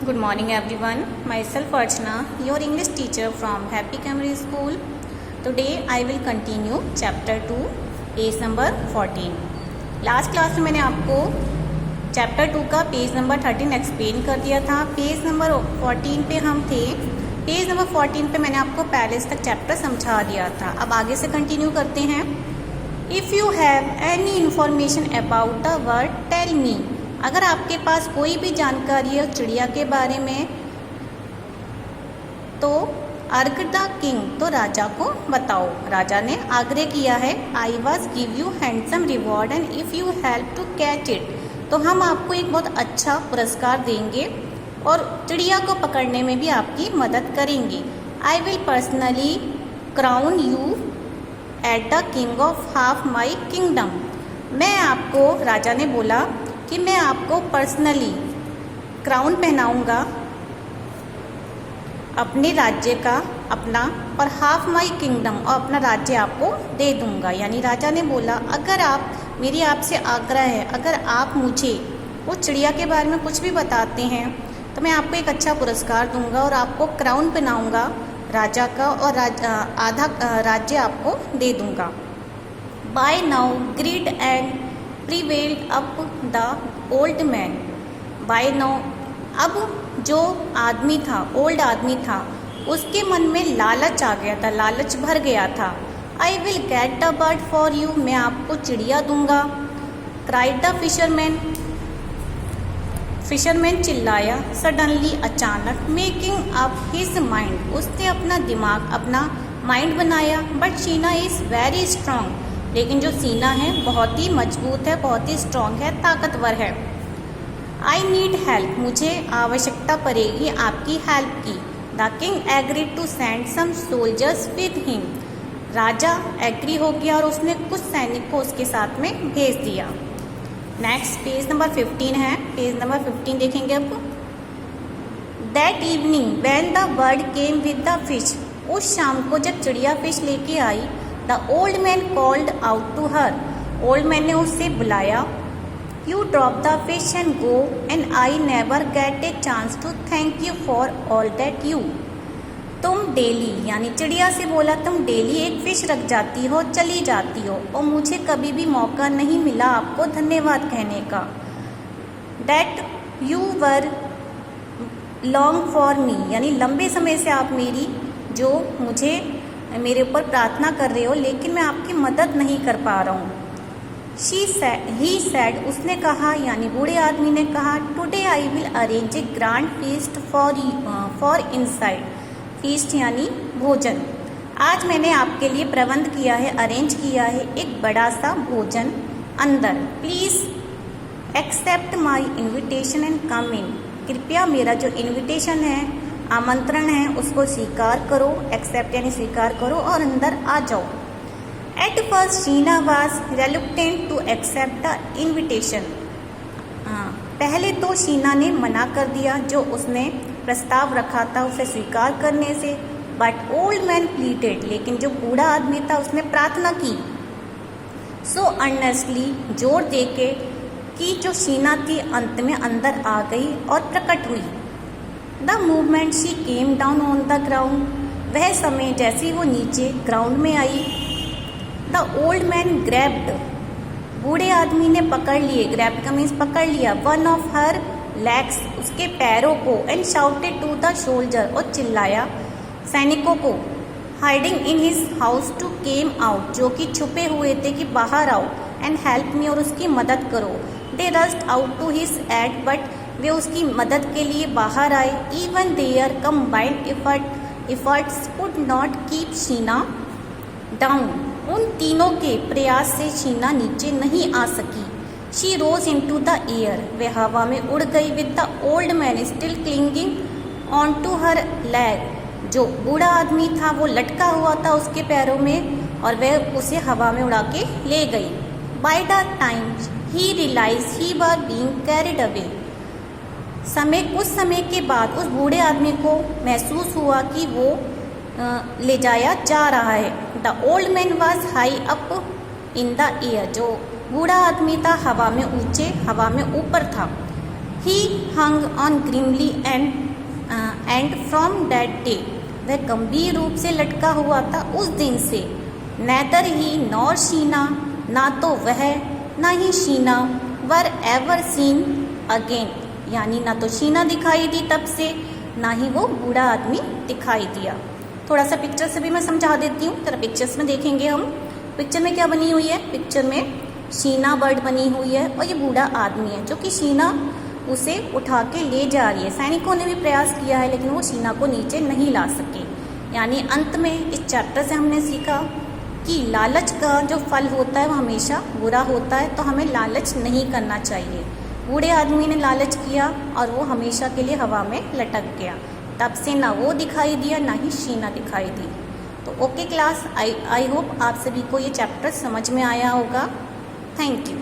Good morning everyone. Myself Archana, your English teacher from Happy Camry School. Today I will continue chapter 2, page number 14. Last class में मैंने आपको chapter 2 का page number 13 explain कर दिया था. Page number 14 पे हम थे. पेज नंबर 14 पे मैंने आपको पहले तक चैप्टर समझा दिया था. अब आगे से कंटिन्यू करते हैं. If you have any information about the word tell me. अगर आपके पास कोई भी जानकारी है चिड़िया के बारे में तो अर्ग द किंग, तो राजा को बताओ. राजा ने आग्रह किया है. I was give you handsome reward and if you help to catch it, तो हम आपको एक बहुत अच्छा पुरस्कार देंगे और चिड़िया को पकड़ने में भी आपकी मदद करेंगे. I will personally crown you at the king of half my kingdom. मैं आपको, राजा ने बोला कि मैं आपको पर्सनली क्राउन पहनाऊंगा अपने राज्य का, अपना, और हाफ माई किंगडम, और अपना राज्य आपको दे दूंगा. यानी राजा ने बोला अगर आप, मेरी आपसे आग्रह है, अगर आप मुझे वो चिड़िया के बारे में कुछ भी बताते हैं तो मैं आपको एक अच्छा पुरस्कार दूंगा और आपको क्राउन पहनाऊंगा राजा का, और आधा राज्य आपको दे दूंगा. By now greed and prevailed up the old man. By now, अब जो आदमी था, ओल्ड आदमी था, उसके मन में लालच आ गया था, लालच भर गया था. I will get the bird for you, मैं आपको चिड़िया दूंगा. क्राइड द फिशरमैन, फिशरमैन चिल्लाया. सडनली, अचानक. मेकिंग अप हिज माइंड, उसने अपना दिमाग, अपना माइंड बनाया. But Sheena is very strong, लेकिन जो सीना है बहुत ही मजबूत है, बहुत ही स्ट्रांग है, ताकतवर है. आई नीड हेल्प, मुझे आवश्यकता पड़ेगी आपकी हेल्प की. The king agreed to send some soldiers with him. राजा एग्री हो गया और उसने कुछ सैनिक को उसके साथ में भेज दिया. नेक्स्ट पेज नंबर 15 है. पेज नंबर 15 देखेंगे अब. That evening when the bird came with the fish, उस शाम को जब चिड़िया फिश लेके आई, the old man called out to her, old man ने उससे बुलाया. You drop the fish and go and I never get a chance to thank you for all that you. तुम डेली, यानी चिड़िया से बोला, तुम डेली एक फिश रख जाती हो, चली जाती हो, और मुझे कभी भी मौका नहीं मिला आपको धन्यवाद कहने का. That you were long for me, यानी लंबे समय से आप मेरी, जो मुझे, मेरे ऊपर प्रार्थना कर रहे हो, लेकिन मैं आपकी मदद नहीं कर पा रहा हूँ. ही सैड, उसने कहा, यानी बूढ़े आदमी ने कहा. Today I will arrange A grand feast for inside. Feast यानी भोजन. आज मैंने आपके लिए प्रबंध किया है, अरेंज किया है एक बड़ा सा भोजन अंदर. Please accept my invitation and come in. कृपया मेरा जो इन्विटेशन है, आमंत्रण है, उसको स्वीकार करो. एक्सेप्ट यानी स्वीकार करो और अंदर आ जाओ. At first Sheena was reluctant to accept the invitation. पहले तो शीना ने मना कर दिया, जो उसने प्रस्ताव रखा था उसे स्वीकार करने से. बट ओल्ड मैन प्लीटेड, लेकिन जो बूढ़ा आदमी था उसने प्रार्थना की. सो अर्नेस्टली, जोर दे के, कि जो शीना थी अंत में अंदर आ गई और प्रकट हुई. The movement she came down on the ground, वह समय जैसे वो नीचे ग्राउंड में आई. द ओल्ड मैन ग्रैब्ड, बूढ़े आदमी ने पकड़ लिए, ग्रैब्ड का मीन्स पकड़ लिया, वन ऑफ हर लेग्स, उसके पैरों को. And shouted to the soldier, और चिल्लाया सैनिकों को. Hiding in his house to came out, जो कि छुपे हुए थे कि बाहर आओ. एंड हेल्प मी, और उसकी मदद करो. They rushed out to his aid, but वे उसकी मदद के लिए बाहर आए. Even their combined efforts could not keep Sheena down, उन तीनों के प्रयास से शीना नीचे नहीं आ सकी. She rose into the air, वे हवा में उड़ गई. With the old man still clinging on to her leg, जो बूढ़ा आदमी था वो लटका हुआ था उसके पैरों में और वह उसे हवा में उड़ा के ले गई. By the time he realise he was being carried away, कुछ समय के बाद उस बूढ़े आदमी को महसूस हुआ कि वो ले जाया जा रहा है. The old man was high up in the air, जो बूढ़ा आदमी था हवा में ऊंचे, हवा में ऊपर था. He hung on grimly and from that day, वह गंभीर रूप से लटका हुआ था उस दिन से। नेदर ही नॉर शीना, ना तो वह ना ही Sheena were ever seen again, यानी ना तो शीना दिखाई दी तब से, ना ही वो बूढ़ा आदमी दिखाई दिया। थोड़ा सा पिक्चर से भी मैं समझा देती हूँ, जरा पिक्चर्स में देखेंगे हम। पिक्चर में क्या बनी हुई है, पिक्चर में शीना बर्ड बनी हुई है और ये बूढ़ा आदमी है जो कि शीना उसे उठा के ले जा रही है। सैनिकों ने भी प्रयास किया है लेकिन वो शीना को नीचे नहीं ला सके। यानी अंत में इस चैप्टर से हमने सीखा कि लालच का जो फल होता है वो हमेशा बुरा होता है, तो हमें लालच नहीं करना चाहिए। बूढ़े आदमी ने लालच किया और वो हमेशा के लिए हवा में लटक गया, तब से ना वो दिखाई दिया ना ही शीना दिखाई दी। तो ओके क्लास, आई होप आप सभी को ये चैप्टर समझ में आया होगा। Thank you.